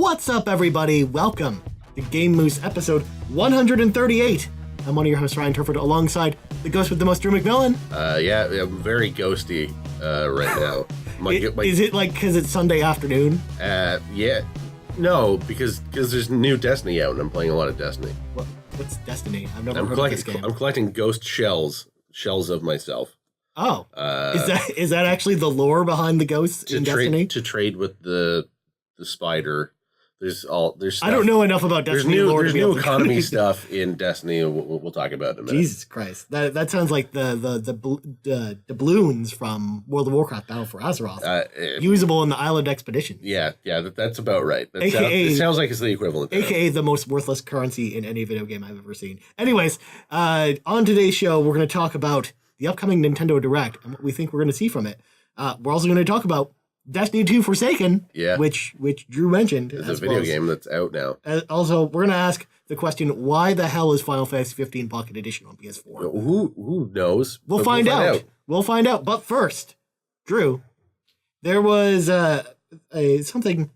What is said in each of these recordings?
What's up, everybody? Welcome to Game Moose episode 138. I'm one of your hosts, Ryan Turford, alongside the ghost with the most, Drew McMillan. Yeah, I'm very ghosty right now. Is it like because it's Sunday afternoon? Yeah. No, because there's new Destiny out, and I'm playing a lot of Destiny. What's Destiny? I've never heard of this game. I'm collecting ghost shells of myself. Oh, is that actually the lore behind the ghosts in Destiny? To trade with the spider. There's stuff. I don't know enough about Destiny lore. There's new economy stuff in Destiny. We'll talk about in a minute. Jesus Christ, that sounds like the doubloons from World of Warcraft Battle for Azeroth, usable in the Island Expedition. Yeah, that's about right. It sounds like it's the equivalent. AKA the most worthless currency in any video game I've ever seen. Anyways, on today's show, we're going to talk about the upcoming Nintendo Direct and what we think we're going to see from it. We're also going to talk about Destiny 2 Forsaken, which Drew mentioned. It's a video game that's out now. Also, we're going to ask the question, why the hell is Final Fantasy 15 Pocket Edition on PS4? Who knows? We'll find out. We'll find out. But first, Drew, there was something...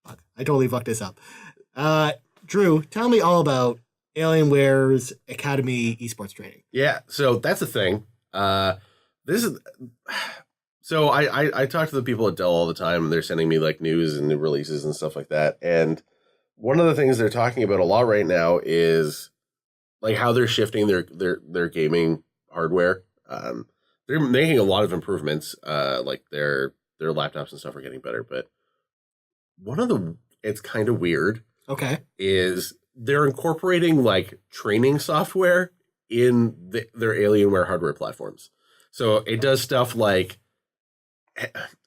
Fuck, I totally fucked this up. Drew, tell me all about Alienware's Academy esports training. Yeah, so that's the thing. So I talk to the people at Dell all the time, and they're sending me like news and new releases and stuff like that. And one of the things they're talking about a lot right now is like how they're shifting their gaming hardware. They're making a lot of improvements. Like their laptops and stuff are getting better. But it's kind of weird. Okay. Is they're incorporating like training software in their Alienware hardware platforms. So it does stuff like,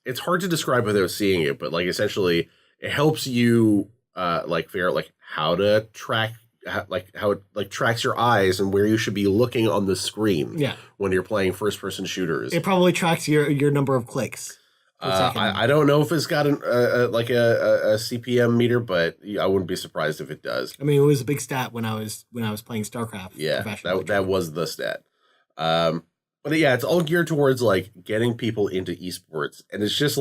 it's hard to describe without seeing it, but like essentially it helps you like figure out like how to track how it tracks your eyes and where you should be looking on the screen when you're playing first person shooters. It probably tracks your number of clicks. I don't know if it's got a CPM meter, but I wouldn't be surprised if it does. I mean, it was a big stat when I was playing StarCraft. Yeah, that was the stat. But yeah, it's all geared towards like getting people into esports, and it's just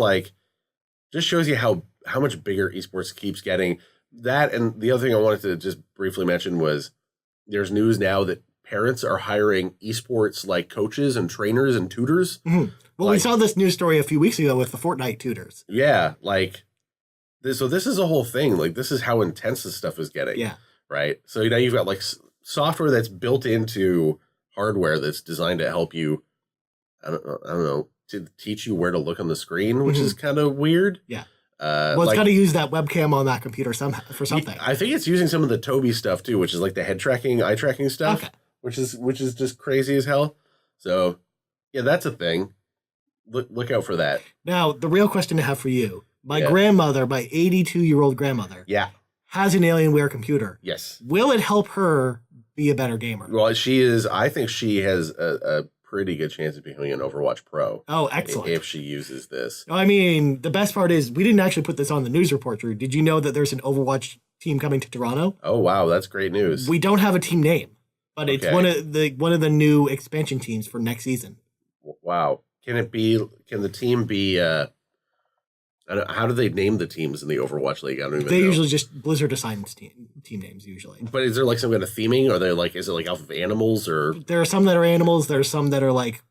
shows you how much bigger esports keeps getting. That, and the other thing I wanted to just briefly mention was there's news now that parents are hiring esports like coaches and trainers and tutors. Mm-hmm. Well, we saw this news story a few weeks ago with the Fortnite tutors. Yeah, so this is a whole thing. Like, this is how intense this stuff is getting. Yeah. Right. So now you've got like software that's built into hardware that's designed to help you, I don't know, to teach you where to look on the screen, which is kind of weird. Yeah. Well, it's got to use that webcam on that computer for something. I think it's using some of the Tobii stuff too, which is like the head tracking, eye tracking stuff, which is just crazy as hell. So yeah, that's a thing. Look out for that. Now, the real question I have for you, my 82-year-old grandmother, has an Alienware computer. Yes. Will it help her be a better gamer? Well, I think she has a pretty good chance of becoming an Overwatch Pro. Oh, excellent. If she uses this. I mean, the best part is we didn't actually put this on the news report, Drew. Did you know that there's an Overwatch team coming to Toronto? Oh, wow. That's great news. We don't have a team name, but it's one of the new expansion teams for next season. Wow. Can the team be, how do they name the teams in the Overwatch League? I don't even know. They usually just Blizzard assigns team names usually. But is there like some kind of theming? Are they like, is it like off of animals or? There are some that are animals. There are some that are like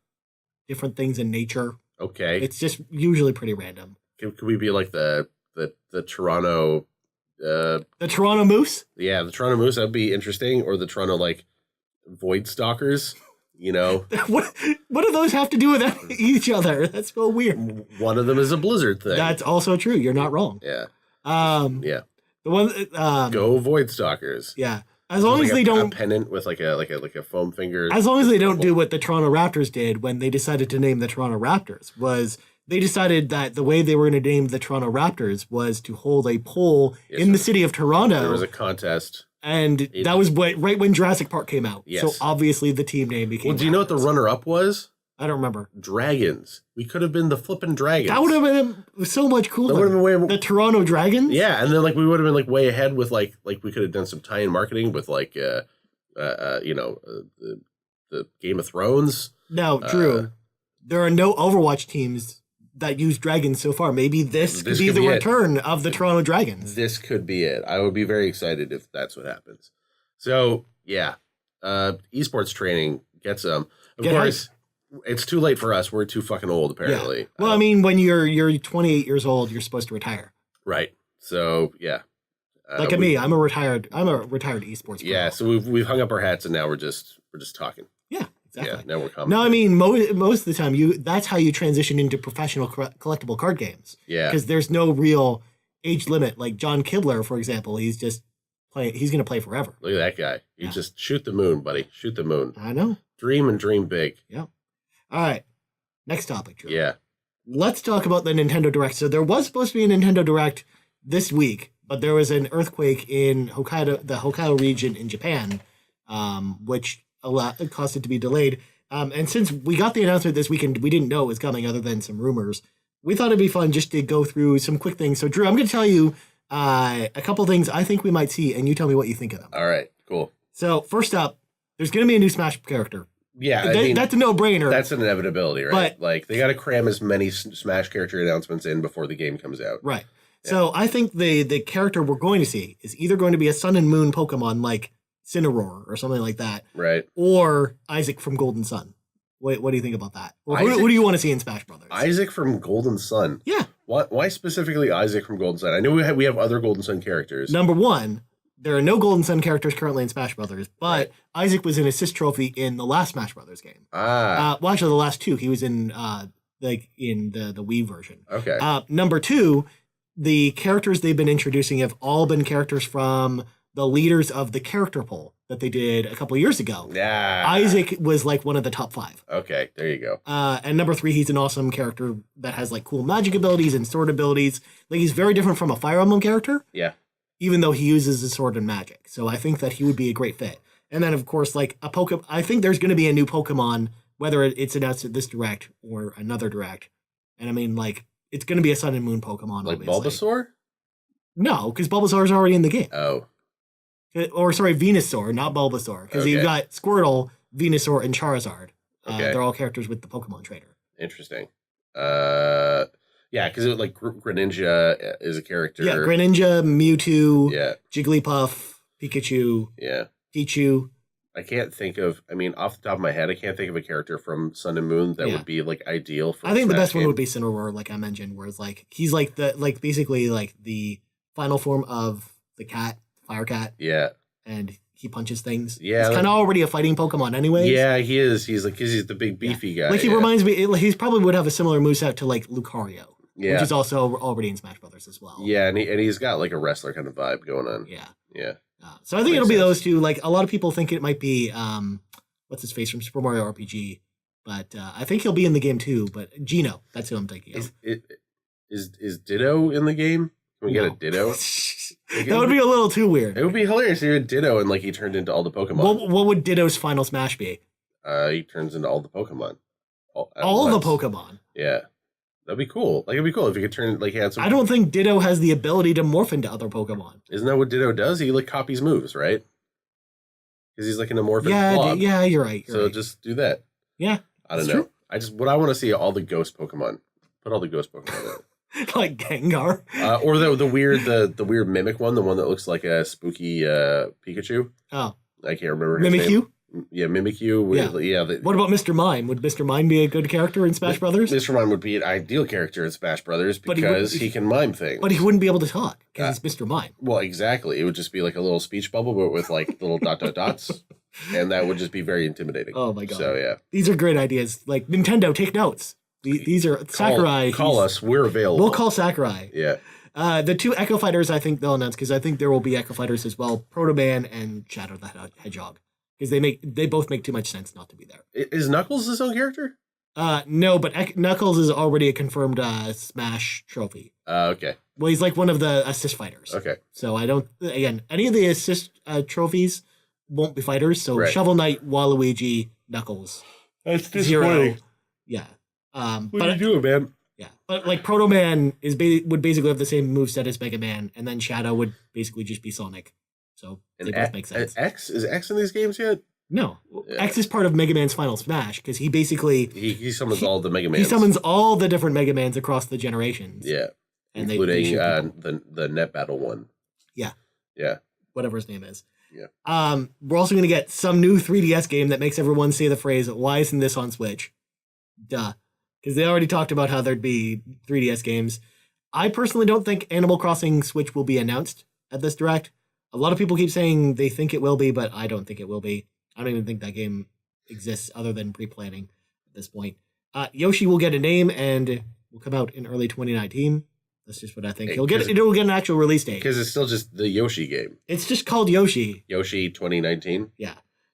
different things in nature. Okay. It's just usually pretty random. Could we be like the Toronto? The Toronto Moose? Yeah, the Toronto Moose. That'd be interesting. Or the Toronto like Void Stalkers. You know, what do those have to do with each other? That's so weird. One of them is a Blizzard thing. That's also true. You're not wrong. Yeah. Yeah. The one. Go Void Stalkers. Yeah. As long as they don't a pennant with like a foam finger. As long as they don't do what the Toronto Raptors did when they decided to name the Toronto Raptors, was they decided that the way they were going to name the Toronto Raptors was to hold a poll in the city of Toronto. There was a contest. And that was right when Jurassic Park came out. Yes. So obviously the team name became. Well, do you know what the runner-up was? I don't remember. Dragons. We could have been the flippin' Dragons. That would have been so much cooler. That would have been the Toronto Dragons? Yeah, and then like we would have been like way ahead with like we could have done some tie-in marketing with like the Game of Thrones. Now, Drew, there are no Overwatch teams that use dragons so far. Maybe this could be could the be it. return of the Toronto Dragons. This could be it. I would be very excited if that's what happens. So, yeah. Esports training, get some. Of Get course, it's too late for us. We're too fucking old, apparently. Yeah. Well, I mean, when you're 28 years old, you're supposed to retire. Right. So, yeah. Like me, I'm a retired esports pro. Yeah, so we've hung up our hats and now we're just talking. Yeah, exactly. Yeah, now we're commenting. No, I mean most of the time that's how you transition into professional collectible card games. Yeah. Because there's no real age limit. Like John Kibler, for example, he's just playing. He's going to play forever. Look at that guy. You just shoot the moon, buddy. Shoot the moon. I know. Dream and dream big. Yeah. All right. Next topic, Drew. Yeah. Let's talk about the Nintendo Direct. So there was supposed to be a Nintendo Direct this week, but there was an earthquake in Hokkaido, the Hokkaido region in Japan, which caused it to be delayed. And since we got the announcement this weekend, we didn't know it was coming other than some rumors. We thought it'd be fun just to go through some quick things. So, Drew, I'm going to tell you a couple things I think we might see, and you tell me what you think of them. All right, cool. So, first up, there's going to be a new Smash character. Yeah, that's a no-brainer. That's an inevitability, right? But, like, they got to cram as many Smash character announcements in before the game comes out. Right. Yeah. So I think the character we're going to see is either going to be a Sun and Moon Pokemon like Cineroar or something like that. Right. Or Isaac from Golden Sun. What do you think about that? Or who do you want to see in Smash Brothers? Isaac from Golden Sun. Yeah. Why specifically Isaac from Golden Sun? I know we have other Golden Sun characters. Number one, there are no Golden Sun characters currently in Smash Brothers, but Isaac was an assist trophy in the last Smash Brothers game. Well, actually, the last two. He was in the Wii version. Okay. Number two, the characters they've been introducing have all been characters from the leaders of the character poll that they did a couple of years ago. Yeah. Isaac was like one of the top 5. Okay, there you go. And number 3, he's an awesome character that has like cool magic abilities and sword abilities. Like he's very different from a Fire Emblem character. Yeah. Even though he uses his sword and magic. So I think that he would be a great fit. And then of course, like a Pokemon, I think there's going to be a new Pokemon, whether it's announced at this Direct or another Direct. And I mean, like, it's going to be a Sun and Moon Pokemon, like obviously. Bulbasaur? No, because Bulbasaur is already in the game. Oh. Or, sorry, Venusaur, not Bulbasaur. Because you've got Squirtle, Venusaur, and Charizard. They're all characters with the Pokemon Trader. Interesting. Yeah, because like Greninja is a character. Yeah, Greninja, Mewtwo, yeah. Jigglypuff, Pikachu, yeah. Pichu. I can't think of, I mean, off the top of my head, I can't think of a character from Sun and Moon that would be like ideal for I think the best game. one would be Cineroar, like I mentioned, where it's like he's like basically like the final form of the cat, Fire Cat. Yeah. And he punches things. Yeah. He's kind of already a fighting Pokemon anyways. Yeah, he is. He's like, 'cause he's the big beefy guy. Like he reminds me, he's probably would have a similar moveset to like Lucario. Yeah. Which is also already in Smash Brothers as well. Yeah, and he's got like a wrestler kind of vibe going on. Yeah. Yeah. So I think it'll be those two. Like a lot of people think it might be what's his face from Super Mario RPG, but I think he'll be in the game too. But Gino, that's who I'm thinking of. Is Ditto in the game? Can we get a Ditto? That would be a little too weird. It would be hilarious if you had Ditto and like he turned into all the Pokemon. What would Ditto's final smash be? He turns into all the Pokemon. All the Pokemon. Yeah. That'd be cool. Like, it'd be cool if you could turn, like, he had some... I don't think Ditto has the ability to morph into other Pokemon. Isn't that what Ditto does? He, like, copies moves, right? Because he's, like, an amorphous blob. Yeah, you're right. So just do that. Yeah, I don't know. True. What I want to see all the ghost Pokemon. Put all the ghost Pokemon in. Like Gengar. Or the weird mimic one, the one that looks like a spooky Pikachu. Oh. I can't remember his Mimikyu? name. Yeah, Mimikyu. Yeah. What about Mr. Mime? Would Mr. Mime be a good character in Smash Brothers? Mr. Mime would be an ideal character in Smash Brothers because he can mime things. But he wouldn't be able to talk because he's Mr. Mime. Well, exactly. It would just be like a little speech bubble, but with like little dots. And that would just be very intimidating. Oh my god. So, yeah. These are great ideas. Like, Nintendo, take notes. These are... Sakurai... Call us. We're available. We'll call Sakurai. Yeah. The 2 Echo Fighters I think they'll announce because I think there will be Echo Fighters as well. Proto Man and Shadow the Hedgehog. Because they both make too much sense not to be there. Is Knuckles his own character? No, but Knuckles is already a confirmed Smash trophy. Okay. Well, he's like one of the assist fighters. Okay. So I don't... Again, any of the assist trophies won't be fighters. So Shovel Knight, Waluigi, Knuckles. That's Zero. Yeah. What are you doing, man? Yeah. But like Proto Man would basically have the same moveset as Mega Man, and then Shadow would basically just be Sonic. So they both make sense. Is X in these games yet? No. Yeah. X is part of Mega Man's Final Smash because he basically He summons all the Mega Mans. he summons all the different Mega Mans across the generations. Yeah. And including they shoot people. the Net Battle one. Yeah. Yeah. Whatever his name is. Yeah. We're also going to get some new 3DS game that makes everyone say the phrase, "Why isn't this on Switch?" Duh. Because they already talked about how there'd be 3DS games. I personally don't think Animal Crossing Switch will be announced at this Direct. A lot of people keep saying they think it will be, but I don't think it will be. I don't even think that game exists other than pre-planning at this point. Yoshi will get a name and will come out in early 2019. That's just what I think. It'll get an actual release date. Because it's still just the Yoshi game. It's just called Yoshi. Yoshi 2019? Yeah.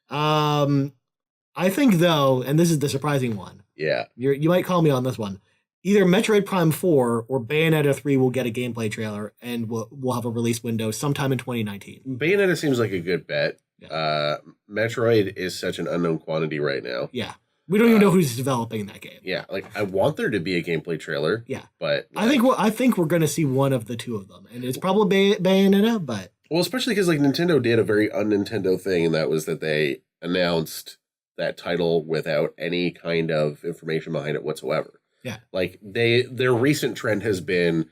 I think, though, and this is the surprising one. Yeah. You might call me on this one. Either Metroid Prime 4 or Bayonetta 3 will get a gameplay trailer, and we'll have a release window sometime in 2019. Bayonetta seems like a good bet. Yeah. Metroid is such an unknown quantity right now. Yeah. We don't even know who's developing that game. Yeah, like I want there to be a gameplay trailer. Yeah. But I think we're going to see one of the two of them, and it's probably Bayonetta, but... Well, especially because like Nintendo did a very un-Nintendo thing, and that was that they announced that title without any kind of information behind it whatsoever. Yeah. Like their recent trend has been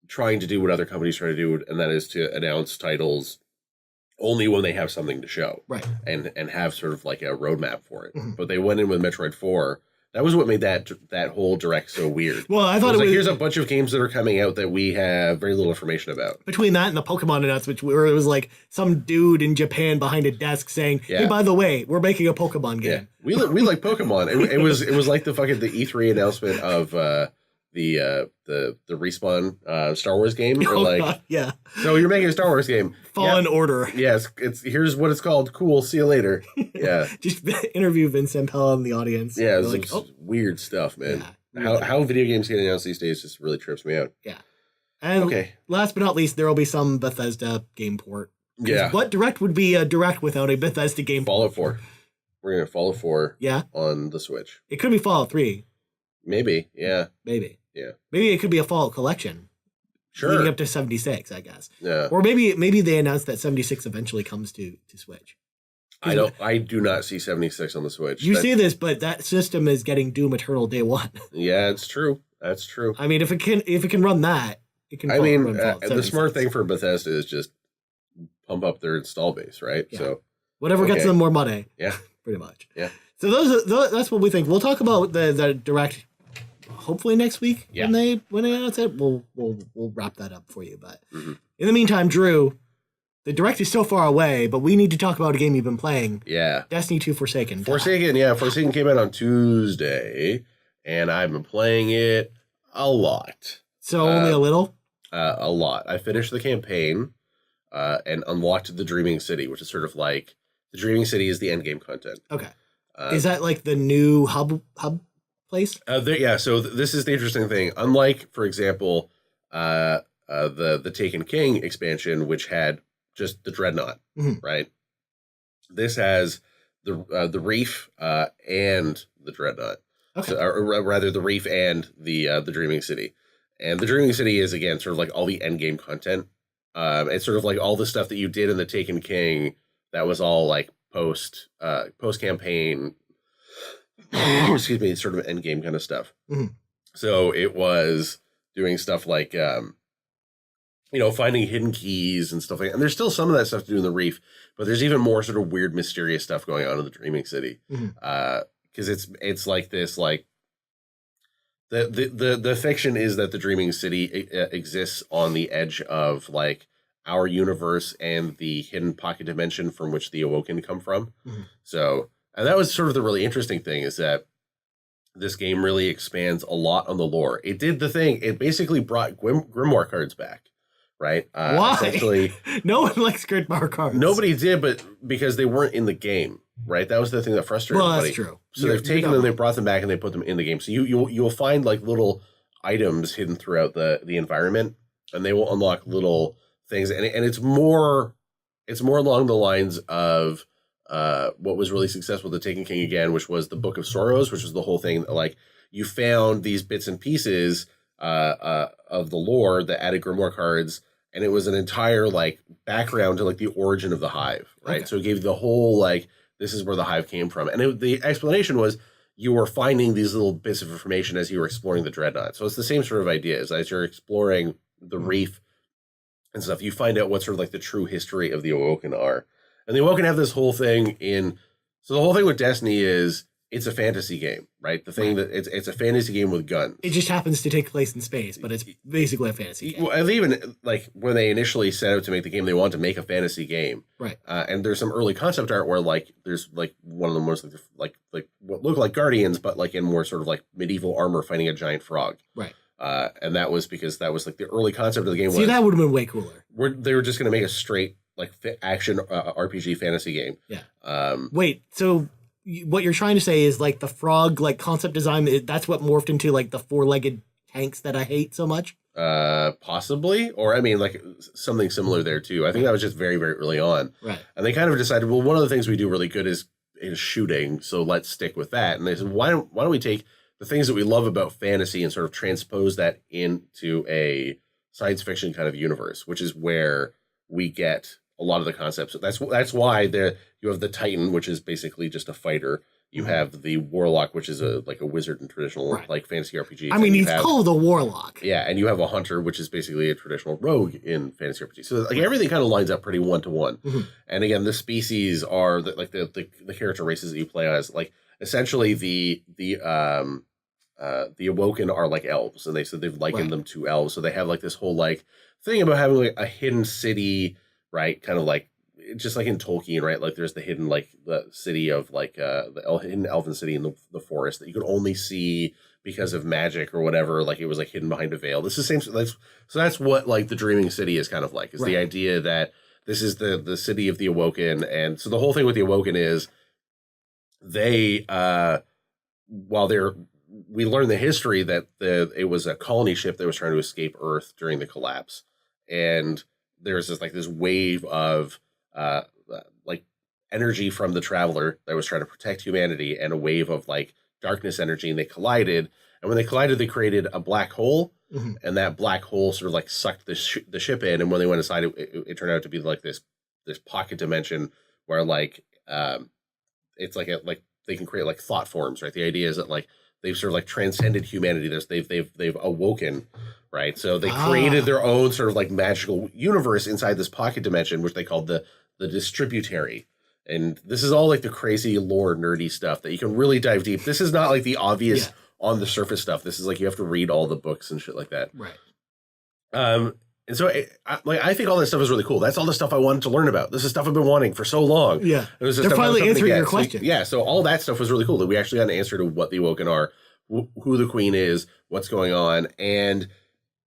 trying to do what other companies try to do, and that is to announce titles only when they have something to show. Right. And have sort of like a roadmap for it. Mm-hmm. But they went in with Metroid 4. That was what made that whole Direct so weird. Well, I thought it was like, here's a bunch of games that are coming out that we have very little information about. Between that and the Pokemon announcement, where it was like some dude in Japan behind a desk saying, "Hey, by the way, we're making a Pokemon game." Yeah. We like Pokemon. It was like the fucking the E3 announcement of the Respawn Star Wars game. Oh, like, God, yeah. So you're making a Star Wars game. Fallen Order. Yes, it's here's what it's called. Cool. See you later. Yeah. Just interview Vince Zampella in the audience. Yeah, it's like weird stuff, man. Yeah, how video games get announced these days just really trips me out. Yeah. And last but not least, there will be some Bethesda game port. Yeah. What Direct would be a Direct without a Bethesda game port? Fallout 4. We're going to Fallout 4 on the Switch. It could be Fallout 3. Maybe, yeah. Maybe. Yeah. Maybe it could be a Fallout collection. Sure. Leading up to 76, I guess. Yeah. Or maybe they announced that 76 eventually comes to Switch. I do not see 76 on the Switch. You see this, but that system is getting Doom Eternal day one. Yeah, it's true. That's true. I mean, if it can run that, it can. The smart thing for Bethesda is just pump up their install base, right? Yeah. So whatever gets them more money. Yeah. Pretty much. Yeah. So that's what we think. We'll talk about the Direct hopefully next week when they announce it. We'll wrap that up for you. But in the meantime, Drew, the Direct is so far away, but we need to talk about a game you've been playing. Yeah. Destiny 2 Forsaken. Forsaken came out on Tuesday, and I've been playing it a lot. So only a little? A lot. I finished the campaign and unlocked the Dreaming City, which is sort of like the Dreaming City is the endgame content. Okay. Is that like the new hub place? So this is the interesting thing. Unlike, for example, the Taken King expansion, which had just the Dreadnought, right? This has the Reef and the Dreadnought. Okay. Or rather, the Reef and the Dreaming City. And the Dreaming City is, again, sort of like all the endgame content. It's sort of like all the stuff that you did in the Taken King that was all like post campaign, excuse me, sort of endgame kind of stuff. So it was doing stuff like, finding hidden keys and stuff like that. And there's still some of that stuff to do in the Reef, but there's even more sort of weird, mysterious stuff going on in the Dreaming City. Because it's like this, like, the fiction is that the Dreaming City exists on the edge of like our universe and the hidden pocket dimension from which the Awoken come from. So, and that was sort of the really interesting thing, is that this game really expands a lot on the lore. It did the thing. It basically brought Grimoire cards back, right? Why? Essentially, no one likes Grimoire cards. Nobody did, but because they weren't in the game. Right, that was the thing that frustrated everybody. That's true. So they've taken them, they brought them back, and they put them in the game. So you'll find like little items hidden throughout the environment, and they will unlock little things. And it's more along the lines of what was really successful with the Taken King again, which was the Book of Sorrows, which was the whole thing. Like you found these bits and pieces of the lore that added Grimoire cards, and it was an entire like background to like the origin of the Hive. Right, so it gave you the whole like this is where the hive came from. And the explanation was you were finding these little bits of information as you were exploring the dreadnought. So it's the same sort of idea as you're exploring the reef and stuff, you find out what sort of like the true history of the Awoken are. And the Awoken have this whole thing so the whole thing with Destiny is it's a fantasy game, right? The thing that it's a fantasy game with guns. It just happens to take place in space, but it's basically a fantasy game. Well, even like when they initially set out to make the game, they wanted to make a fantasy game, right? And there's some early concept art where like there's like one of the most like what look like Guardians, but like in more sort of like medieval armor fighting a giant frog, right? And that was because that was like the early concept of the game. See, that would have been way cooler. They were just going to make a straight like action RPG fantasy game. Yeah. Wait, so what you're trying to say is like the frog like concept design, that's what morphed into like the 4-legged tanks that I hate so much? Possibly. Or I mean like something similar there too. I think that was just very, very early on. Right. And they kind of decided, well, one of the things we do really good is shooting, so let's stick with that. And they said, why don't we take the things that we love about fantasy and sort of transpose that into a science fiction kind of universe, which is where we get a lot of the concepts. So that's why you have the Titan, which is basically just a fighter. You have the Warlock, which is a wizard in traditional like fantasy RPG. I mean, he's called a Warlock. Yeah, and you have a Hunter, which is basically a traditional rogue in fantasy RPG. So like everything kind of lines up pretty one-to-one. And again, the species are the character races that you play as. Like essentially the Awoken are like elves, and they've likened them to elves. So they have like this whole like thing about having like a hidden city, right? Kind of like just like in Tolkien, right? Like there's the hidden like the city of like the hidden elven city in the forest that you could only see because of magic or whatever. Like it was like hidden behind a veil. This is the same. That's what like the Dreaming City is kind of like. Is the idea that this is the city of the Awoken, and so the whole thing with the Awoken is they we learn the history that it was a colony ship that was trying to escape Earth during the collapse, and there's this wave of like energy from the Traveler that was trying to protect humanity, and a wave of like darkness energy, and they collided. And when they collided, they created a black hole, and that black hole sort of like sucked the ship in. And when they went inside, it turned out to be like this pocket dimension where like it's like they can create like thought forms, right? The idea is that like they've sort of like transcended humanity. They've awoken, right? So they created their own sort of like magical universe inside this pocket dimension, which they called the distributary. And this is all like the crazy lore nerdy stuff that you can really dive deep. This is not like the obvious on the surface stuff. This is like you have to read all the books and shit like that. Right. And so I think all this stuff is really cool. That's all the stuff I wanted to learn about. This is stuff I've been wanting for so long. Yeah. They're finally answering your question. So all that stuff was really cool that we actually got an answer to what the Awoken are, who the Queen is, what's going on. And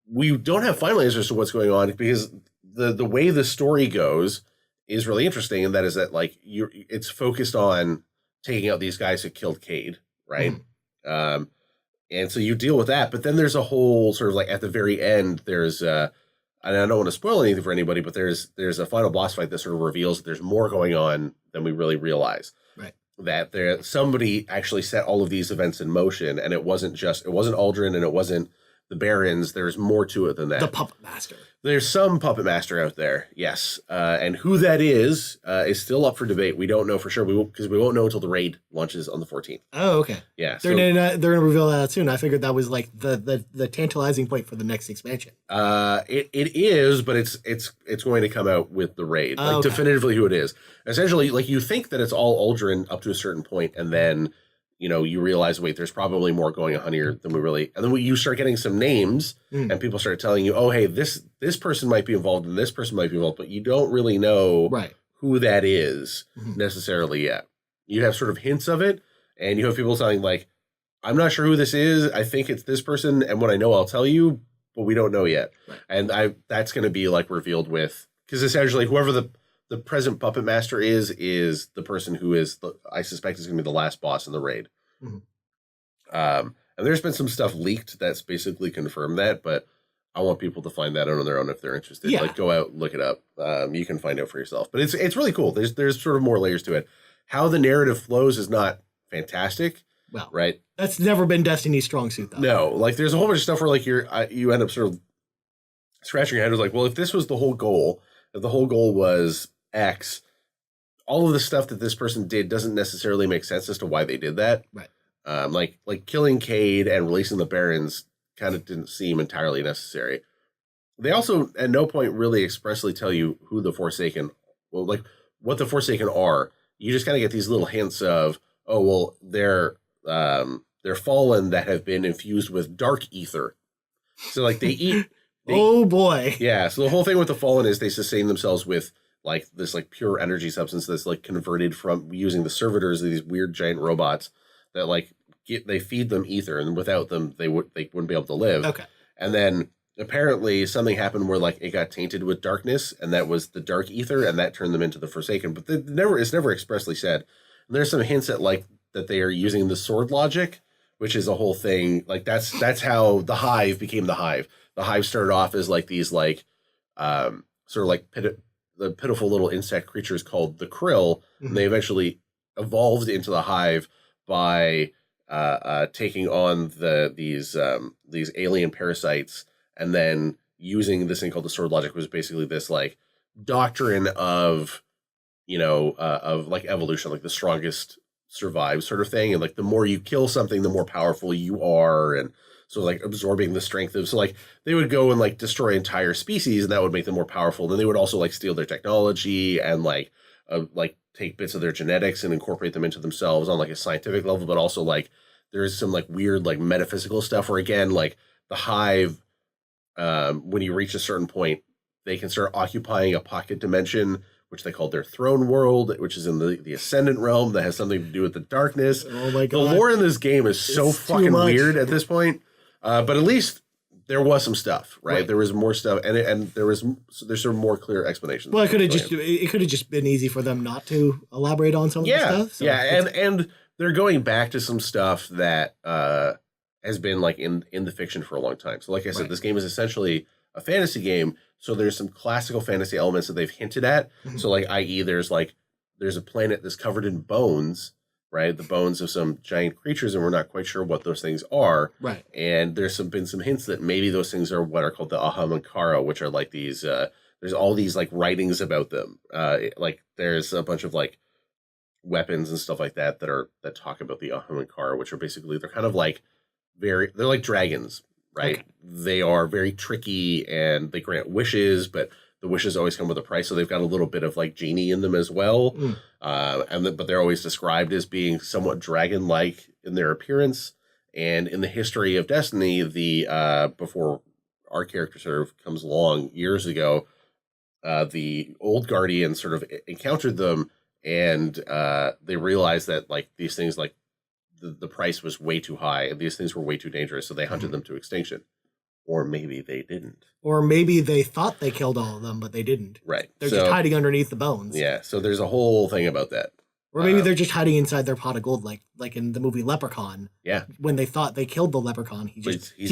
we don't have final answers to what's going on because the way the story goes is really interesting. And that is that like it's focused on taking out these guys who killed Cade. Right. And so you deal with that, but then there's a whole sort of like at the very end, there's and I don't want to spoil anything for anybody, but there's a final boss fight that sort of reveals that there's more going on than we really realize. Right. That somebody actually set all of these events in motion, and it wasn't Aldrin and it wasn't the Barons. There's more to it than that. The Puppet Master. There's some Puppet Master out there, yes. And who that is still up for debate. We don't know for sure. Because we won't know until the raid launches on the 14th. Oh, okay. Yeah. They're gonna reveal that soon. I figured that was like the tantalizing point for the next expansion. It is, but it's going to come out with the raid, definitively who it is. Essentially, like you think that it's all Aldrin up to a certain point, and then you realize, wait, there's probably more going on here than we really, and then you start getting some names and people start telling you, oh, hey, this person might be involved and this person might be involved, but you don't really know who that is necessarily yet. You have sort of hints of it, and you have people telling like, I'm not sure who this is. I think it's this person. And when I know, I'll tell you, but we don't know yet. Right. And that's going to be like revealed because essentially whoever the present Puppet Master is the person who I suspect is going to be the last boss in the raid. And there's been some stuff leaked that's basically confirmed that, but I want people to find that out on their own if they're interested. Yeah. Like go out, look it up. You can find out for yourself, but it's really cool. There's sort of more layers to it. How the narrative flows is not fantastic. Well, right. That's never been Destiny's strong suit though. No, like there's a whole bunch of stuff where like you end up sort of scratching your head. It's like, well, if this was the whole goal, if the whole goal was X, all of the stuff that this person did doesn't necessarily make sense as to why they did that. Right. Like killing Cade and releasing the Barons kind of didn't seem entirely necessary. They also at no point really expressly tell you who the Forsaken, well, like what the Forsaken are. You just kind of get these little hints of, oh, well, they're fallen that have been infused with dark ether. So like they eat. Oh boy. Yeah. So the whole thing with the fallen is they sustain themselves with like this like pure energy substance that's like converted from using the servitors, these weird giant robots that like they feed them ether, and without them they wouldn't be able to live. Okay. And then apparently something happened where like it got tainted with darkness, and that was the dark ether, and that turned them into the Forsaken. But it's never expressly said. And there's some hints at like that they are using the sword logic, which is a whole thing. Like that's how the Hive became the Hive. The Hive started off as like these like sort of like the pitiful little insect creatures called the Krill, and they eventually evolved into the Hive by taking on these alien parasites, and then using this thing called the sword logic, was basically this like doctrine of of like evolution, like the strongest survive sort of thing, and like the more you kill something, the more powerful you are, and so like absorbing the strength of, so like they would go and like destroy entire species, and that would make them more powerful. Then they would also like steal their technology and like take bits of their genetics and incorporate them into themselves on like a scientific level, but also like there's some like weird like metaphysical stuff where again like the Hive, when you reach a certain point, they can start occupying a pocket dimension, which they called their throne world, which is in the Ascendant realm, that has something to do with the darkness. Oh my god! The lore in this game is so fucking weird at this point. But at least there was some stuff, right? There was more stuff, and there's some more clear explanations. Well, it could have just been easy for them not to elaborate on some of the stuff. So and they're going back to some stuff that has been like in the fiction for a long time. So, like I said, this game is essentially a fantasy game. So there's some classical fantasy elements that they've hinted at. So, like, i.e., there's a planet that's covered in bones. Right, the bones of some giant creatures, and we're not quite sure what those things are. Right, and there's been some hints that maybe those things are what are called the Ahamkara, which are like these. There's all these like writings about them. Like there's a bunch of like weapons and stuff like that that talk about the Ahamkara, which are basically they're kind of like they're like dragons, right? Okay. They are very tricky and they grant wishes, but the wishes always come with a price, so they've got a little bit of like genie in them as well. But they're always described as being somewhat dragon-like in their appearance. And in the history of Destiny, before our character sort of comes along years ago, the old Guardians sort of encountered them, and they realized that like these things, like the price was way too high, and these things were way too dangerous, so they hunted them to extinction. Or maybe they didn't. Or maybe they thought they killed all of them, but they didn't. Right. They're just hiding underneath the bones. Yeah, so there's a whole thing about that. Or maybe they're just hiding inside their pot of gold, like in the movie Leprechaun. Yeah. When they thought they killed the leprechaun, he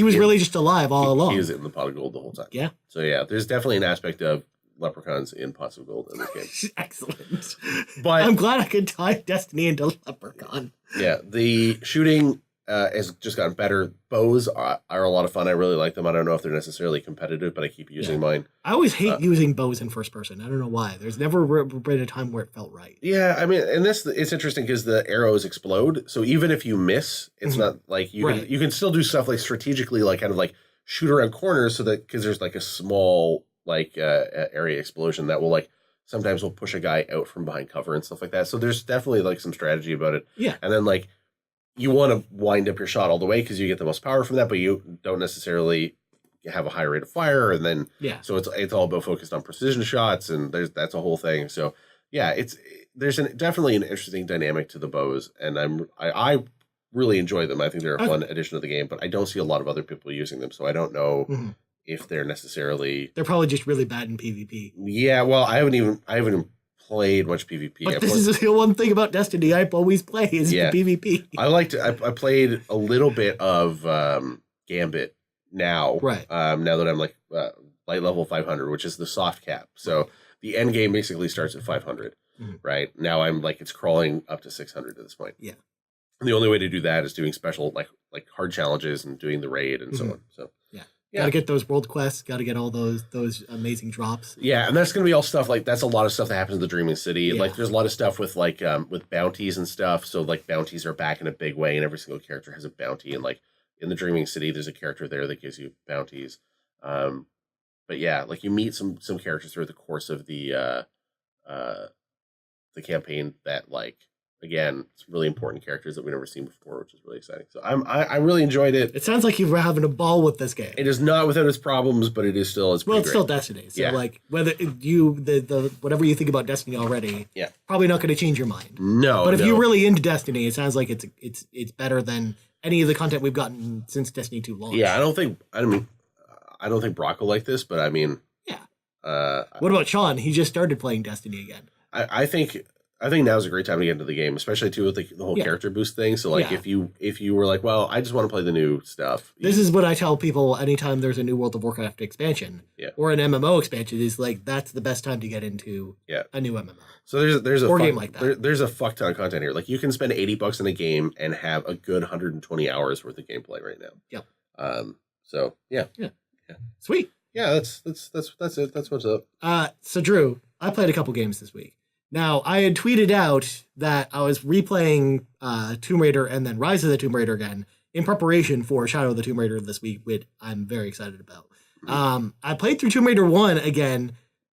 was really just alive all along. He was in the pot of gold the whole time. Yeah. So yeah, there's definitely an aspect of leprechauns in pots of gold in this game. Excellent. But I'm glad I could tie Destiny into Leprechaun. Yeah, the shooting has just gotten better. Bows are a lot of fun. I really like them. I don't know if they're necessarily competitive, but I keep using mine. I always hate using bows in first person. I don't know why. There's never been a time where it felt right. Yeah, I mean, and it's interesting because the arrows explode. So even if you miss, it's not like you can still do stuff like strategically, like kind of like shoot around corners, so that because there's like a small like area explosion that will like sometimes will push a guy out from behind cover and stuff like that. So there's definitely like some strategy about it. Yeah, and then like. You want to wind up your shot all the way because you get the most power from that, but you don't necessarily have a high rate of fire. And then, so it's all about focused on precision shots, and that's a whole thing. So yeah, there's definitely an interesting dynamic to the bows, and I really enjoy them. I think they're a fun addition to the game, but I don't see a lot of other people using them, so I don't know if they're necessarily. They're probably just really bad in PvP. Yeah, well, I haven't even played much PvP. But this is the one thing about Destiny I always play is the PvP. I played a little bit of Gambit now. Right. Now that I'm like light level 500, which is the soft cap. So the end game basically starts at 500. Right. Now I'm like it's crawling up to 600 at this point. Yeah. And the only way to do that is doing special like hard challenges and doing the raid and so on. So Got to get those world quests. Got to get all those amazing drops. Yeah, and that's going to be all stuff like that's a lot of stuff that happens in the Dreaming City. Yeah. Like there's a lot of stuff with like with bounties and stuff. So like bounties are back in a big way, and every single character has a bounty. And like in the Dreaming City, there's a character there that gives you bounties. But yeah, like you meet some characters throughout the course of the campaign that like. Again, it's really important characters that we've never seen before, which is really exciting. So I really enjoyed it. It sounds like you were having a ball with this game. It is not without its problems, but it is still it's great. Still Destiny. So like whether the whatever you think about Destiny already, probably not going to change your mind. No, but if you're really into Destiny, it sounds like it's better than any of the content we've gotten since Destiny 2 launched. Yeah, I don't think Brock will like this, but I mean, what about Sean? He just started playing Destiny again. I think now is a great time to get into the game, especially too with the whole character boost thing. So like if you were like, well, I just want to play the new stuff. This is what I tell people anytime there's a new World of Warcraft expansion or an MMO expansion is like that's the best time to get into a new MMO. So there's a game like that. There's a fuck ton of content here. Like you can spend $80 in a game and have a good 120 hours worth of gameplay right now. Yep. So yeah. Sweet. Yeah, that's it. That's what's up. So Drew, I played a couple games this week. Now, I had tweeted out that I was replaying Tomb Raider and then Rise of the Tomb Raider again in preparation for Shadow of the Tomb Raider this week, which I'm very excited about. I played through Tomb Raider 1 again,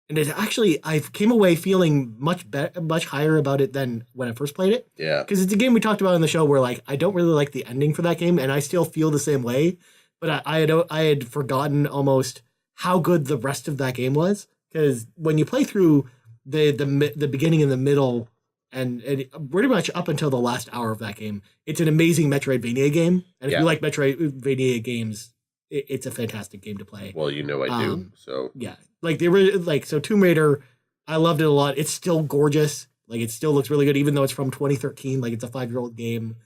and I came away feeling much higher about it than when I first played it. Yeah. Because it's a game we talked about on the show where like I don't really like the ending for that game, and I still feel the same way. But I had forgotten almost how good the rest of that game was. Because when you play through the beginning and the middle and pretty much up until the last hour of that game, it's an amazing Metroidvania game. And if you like Metroidvania games, it's a fantastic game to play. Well, you know I do. So yeah, like so Tomb Raider, I loved it a lot. It's still gorgeous. Like it still looks really good, even though it's from 2013. Like it's a 5-year-old game.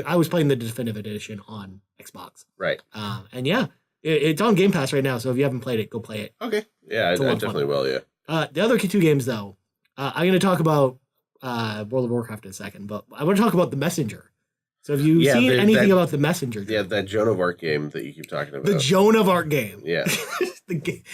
I was playing the definitive edition on Xbox. Right. And yeah, it's on Game Pass right now. So if you haven't played it, go play it. Okay. Yeah, I definitely will. Yeah. The other two games, though, I'm going to talk about World of Warcraft in a second, but I want to talk about The Messenger. So have you seen anything about The Messenger? Yeah, that Joan of Arc game that you keep talking about. The Joan of Arc game. Yeah.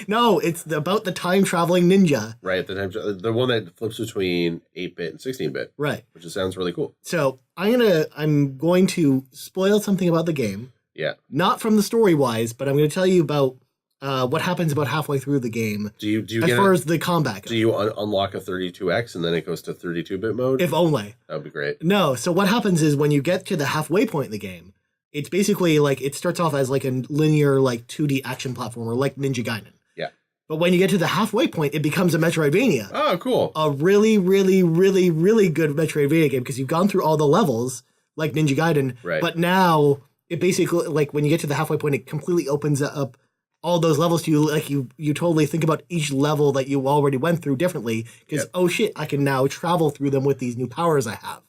No, it's about the time-traveling ninja. Right, the one that flips between 8-bit and 16-bit. Right. Which just sounds really cool. So I'm going to spoil something about the game. Yeah. Not from the story-wise, but I'm going to tell you about what happens about halfway through the game. Do you as far as the combat goes. Do you unlock a 32X and then it goes to 32-bit mode? If only. That would be great. No, so what happens is when you get to the halfway point in the game, it's basically like it starts off as like a linear like 2D action platformer like Ninja Gaiden. Yeah. But when you get to the halfway point, it becomes a Metroidvania. Oh, cool. A really, really, really, really good Metroidvania game because you've gone through all the levels like Ninja Gaiden. Right. But now it basically like when you get to the halfway point, it completely opens up all those levels to you, like you totally think about each level that you already went through differently because oh shit, I can now travel through them with these new powers I have.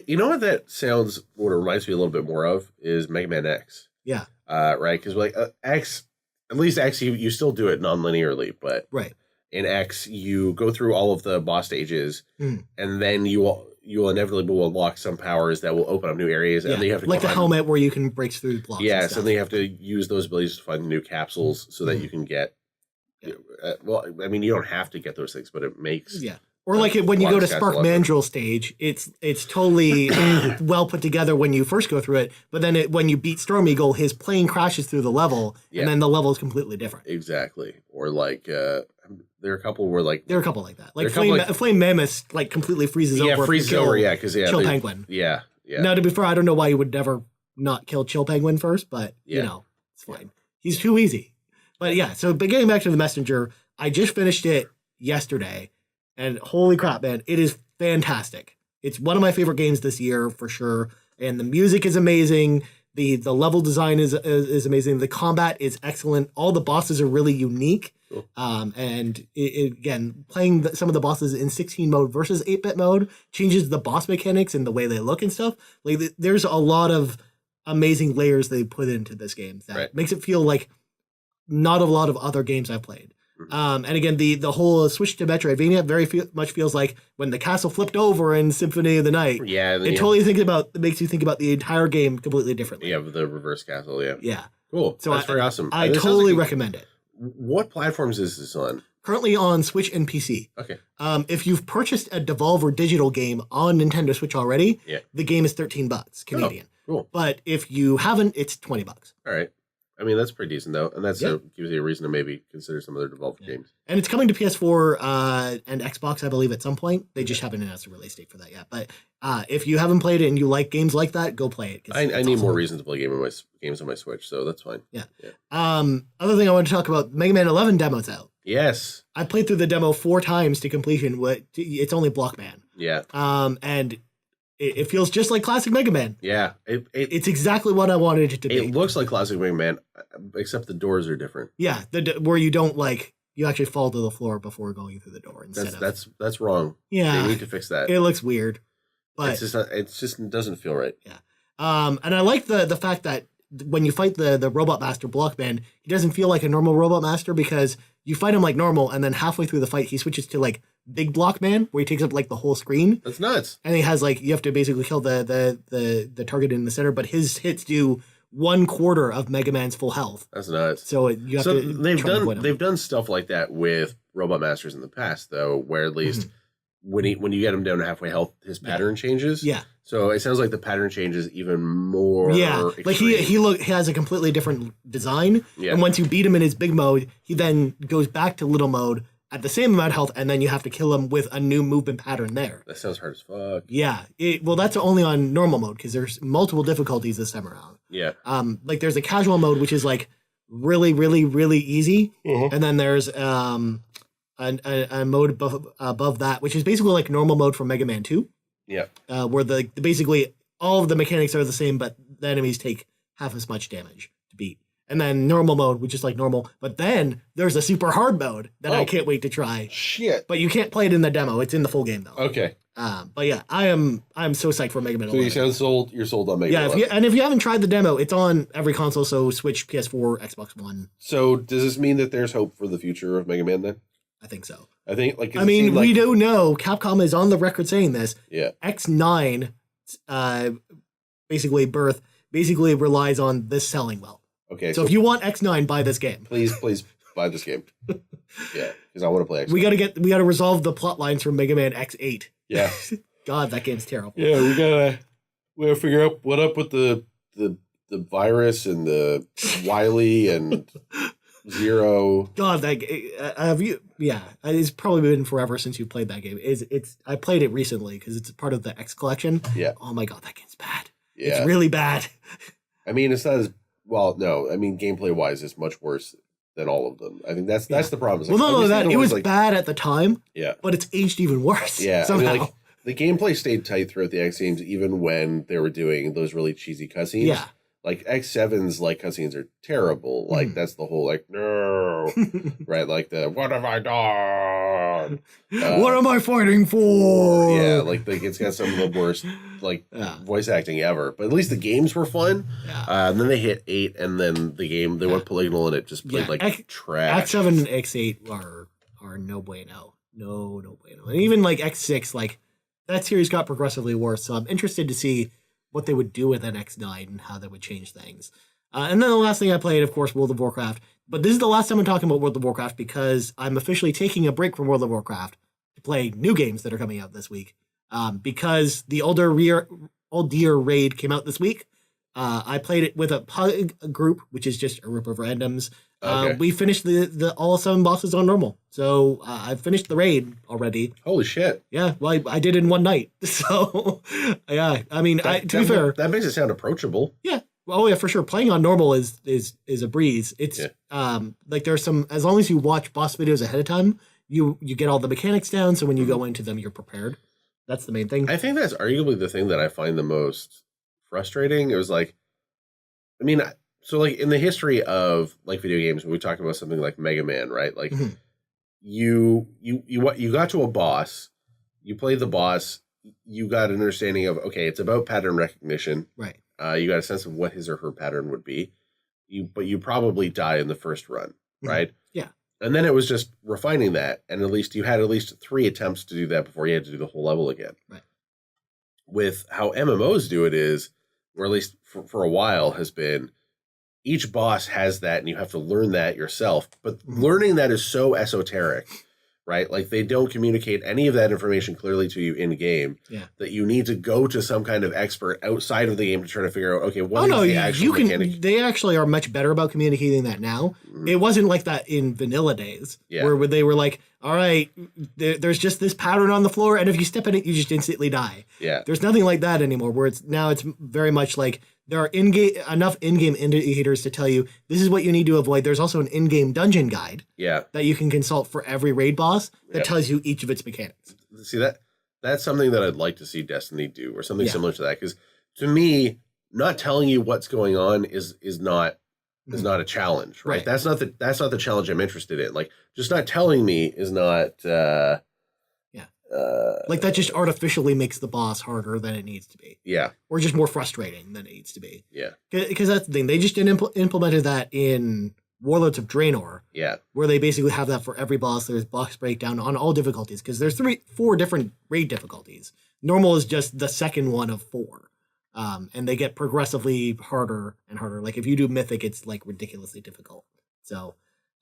You know what what it reminds me a little bit more of is Mega Man X. Yeah. Right, because like X, at least X, you still do it non-linearly, but in X you go through all of the boss stages, and then you will inevitably unlock some powers that will open up new areas, and then you have to like the helmet where you can break through blocks. Yeah, so then you have to use those abilities to find new capsules so that you can get. Well, I mean, you don't have to get those things, but it makes Or like when you go to Spark Mandrill stage, it's totally well put together when you first go through it, but then when you beat Storm Eagle, his plane crashes through the level, and then the level is completely different. Exactly. Or like there are a couple where like there are a couple like that. Like Flame Mammoth like completely freezes over. Yeah, freezes over. Yeah, because Chill Penguin. Yeah. Now to be fair, I don't know why you would never not kill Chill Penguin first, but you know it's fine. He's too easy. But yeah, so getting back to The Messenger, I just finished it yesterday. And holy crap, man, it is fantastic. It's one of my favorite games this year for sure. And the music is amazing. The level design is amazing. The combat is excellent. All the bosses are really unique. Cool. And again, playing some of the bosses in 16 mode versus 8-bit mode changes the boss mechanics and the way they look and stuff. Like there's a lot of amazing layers they put into this game that makes it feel like not a lot of other games I've played. And again, the whole switch to Metroidvania much feels like when the castle flipped over in Symphony of the Night. Yeah, it makes you think about the entire game completely differently. Yeah, the reverse castle. Yeah, yeah. Cool. So That's very awesome. I This sounds totally like recommend it. What platforms is this on? Currently on Switch and PC. Okay. If you've purchased a Devolver Digital game on Nintendo Switch already, Yeah. the game is $13 Canadian. Cool. But if you haven't, it's $20. All right. I mean, that's pretty decent, though. And that's Yeah. gives you a reason to maybe consider some other Devolver games. And it's coming to PS4 and Xbox, I believe, at some point. They just haven't announced a release date for that yet. But if you haven't played it and you like games like that, go play it. I need more reasons to play games on my Switch, so that's fine. Yeah. Other thing I want to talk about, Mega Man 11 demo's out. Yes. I played through the demo 4 times to completion. It's only Blockman. Yeah. And it feels just like classic Mega Man. Yeah. It's exactly what I wanted it to be. It looks like classic Mega Man, except the doors are different. Yeah, where you don't you actually fall to the floor before going through the door instead That's wrong. Yeah, they need to fix that. It looks weird, but it just doesn't feel right. Yeah. And I like the fact that when you fight the Robot Master Blockman, he doesn't feel like a normal Robot Master because you fight him like normal, and then halfway through the fight he switches to like Big Blockman, where he takes up like the whole screen. That's nuts. And he has like you have to basically kill the target in the center, but his hits do 1/4 of Mega Man's full health. That's nuts. So you have to. They've done stuff like that with Robot Masters in the past, though, where at least when you get him down to halfway health, his pattern changes. Yeah. So it sounds like the pattern changes even more. Yeah, extreme. like he has a completely different design. Yeah. And once you beat him in his big mode, he then goes back to little mode at the same amount of health, and then you have to kill him with a new movement pattern there. That sounds hard as fuck. Yeah. Well, that's only on normal mode because there's multiple difficulties this time around. Yeah. Like there's a casual mode which is like really, really, really easy, and then there's a mode above that which is basically like normal mode from Mega Man 2. Yeah. Where basically all of the mechanics are the same, but the enemies take half as much damage to beat. And then normal mode, which is like normal. But then there's a super hard mode that I can't wait to try. Shit. But you can't play it in the demo. It's in the full game though. Okay. But yeah, I'm so psyched for Mega Man 11. So you sound sold. You're sold on Mega Man 11. If you haven't tried the demo, it's on every console. So Switch, PS4, Xbox One. So does this mean that there's hope for the future of Mega Man then? I think so. I think we do know Capcom is on the record saying this. Yeah. X9, basically relies on this selling well. Okay. So if you want X9, buy this game. Please buy this game. Yeah, because I want to play X9. We gotta resolve the plot lines from Mega Man X8. Yeah. God, that game's terrible. Yeah, we gotta figure out what up with the virus and the Wily and Zero. God, have you? Yeah, it's probably been forever since you played that game. I played it recently because it's part of the X collection. Yeah. Oh my God, that game's bad. Yeah. It's really bad. I mean, it's not as well. No, I mean, gameplay wise, it's much worse than all of them. I think that's the problem. Well, not only that, it was bad at the time. Yeah. But it's aged even worse. Yeah. Somehow. I mean, the gameplay stayed tight throughout the X games, even when they were doing those really cheesy cutscenes. Yeah. Like X7's cutscenes are terrible. Like that's the whole no, right? Like the what have I done? What am I fighting for? Yeah, it's got some of the worst voice acting ever. But at least the games were fun. Yeah. And then they hit 8, and then they went polygonal, and it just played trash. X7 and X8 are no bueno, no bueno, and even X6, that series got progressively worse. So I'm interested to see what they would do with an X9 and how they would change things. And then the last thing I played, of course, World of Warcraft. But this is the last time I'm talking about World of Warcraft because I'm officially taking a break from World of Warcraft to play new games that are coming out this week. Because the Old Deer Raid came out this week. I played it with a group, which is just a group of randoms. Okay. We finished the all 7 bosses on normal. So I finished the raid already. Holy shit. Yeah, well, I did it in one night. So, yeah, I mean, to be fair. That makes it sound approachable. Yeah. Oh, yeah, for sure. Playing on normal is a breeze. It's, there's some, as long as you watch boss videos ahead of time, you get all the mechanics down. So when you go into them, you're prepared. That's the main thing. I think that's arguably the thing that I find the most frustrating. It was so in the history of video games, when we talk about something like Mega Man, right? You got to a boss, you played the boss, you got an understanding of, okay, it's about pattern recognition. Right. You got a sense of what his or her pattern would be. But you probably die in the first run, right? Yeah. And then it was just refining that, and you had at least 3 attempts to do that before you had to do the whole level again. Right. With how MMOs do it is, or at least for a while has been, each boss has that, and you have to learn that yourself. But learning that is so esoteric, right? Like they don't communicate any of that information clearly to you in game. Yeah. That you need to go to some kind of expert outside of the game to try to figure out. Okay, what is the actual you can. mechanic? They actually are much better about communicating that now. It wasn't like that in vanilla days, where they were like, "All right, there's just this pattern on the floor, and if you step in it, you just instantly die." Yeah. There's nothing like that anymore. Where it's very much like there are enough in-game indicators to tell you this is what you need to avoid. There's also an in-game dungeon guide that you can consult for every raid boss that tells you each of its mechanics. See, that's something that I'd like to see Destiny do, or something similar to that. Because to me, not telling you what's going on is not a challenge, right? That's not the challenge I'm interested in. Like, just not telling me is not. Like that just artificially makes the boss harder than it needs to be. Yeah. Or just more frustrating than it needs to be. Yeah. Because that's the thing. They just implemented that in Warlords of Draenor. Yeah. Where they basically have that for every boss. There's boss breakdown on all difficulties. Because there's 4 different raid difficulties. Normal is just the second one of 4. And they get progressively harder and harder. Like if you do Mythic, it's like ridiculously difficult. So,